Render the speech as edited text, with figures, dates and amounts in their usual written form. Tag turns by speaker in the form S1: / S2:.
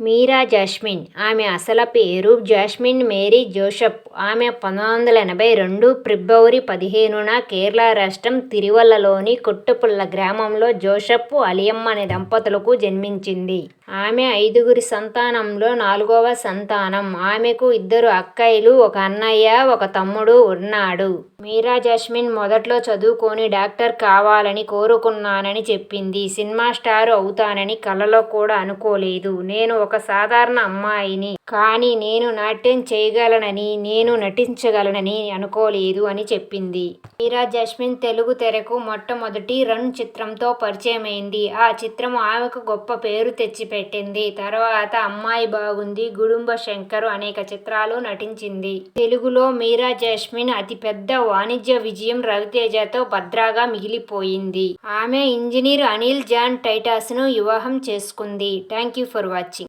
S1: మీరా jasmine. ఆమె అసలు పేరు జాస్మిన్ మేరీ జోసెఫ్. ఆమె 1982 ఫిబ్రవరి 15న కేరళ రాష్ట్రం తిరువల్లలోని కొట్టుపుల్ల గ్రామంలో జోసెఫ్, అలియమ్మ అనే దంపతులకు జన్మించింది. ఆమె 5గురి సంతానంలో 4వ సంతానం. ఆమెకు 2 అక్కయ్యలు, 1 అన్నయ్య, 1 తమ్ముడు ఉన్నాడు. మీరా జాస్మిన్ మొదట్లో చదువుకొని డాక్టర్ కావాలని కోరుకున్నానని చెప్పింది. సినిమా స్టార్ అవుతానని కలలో కూడా అనుకోలేదు. నేను ఒక సాధారణ అమ్మాయిని. కానీ నేను నాట్యం చేయగలనని, నేను నటించగలనని అనుకోలేదు అని చెప్పింది. మీరా జాస్మిన్ తెలుగు తెరకు మొట్టమొదటి రన్ చిత్రంతో పరిచయమైంది. ఆ చిత్రం ఆమెకు గొప్ప పేరు తెచ్చిపెట్టింది. తర్వాత అమ్మాయి బాగుంది, గుడుంబ శంకర్ అనేక చిత్రాల్లో నటించింది. తెలుగులో మీరా జాస్మిన్ అతిపెద్ద వాణిజ్య విజయం రవితేజతో భద్రగా మిగిలిపోయింది. ఆమె ఇంజనీర్ అనిల్ జాన్ టైటస్ను వివాహం చేసుకుంది. Thank you for watching.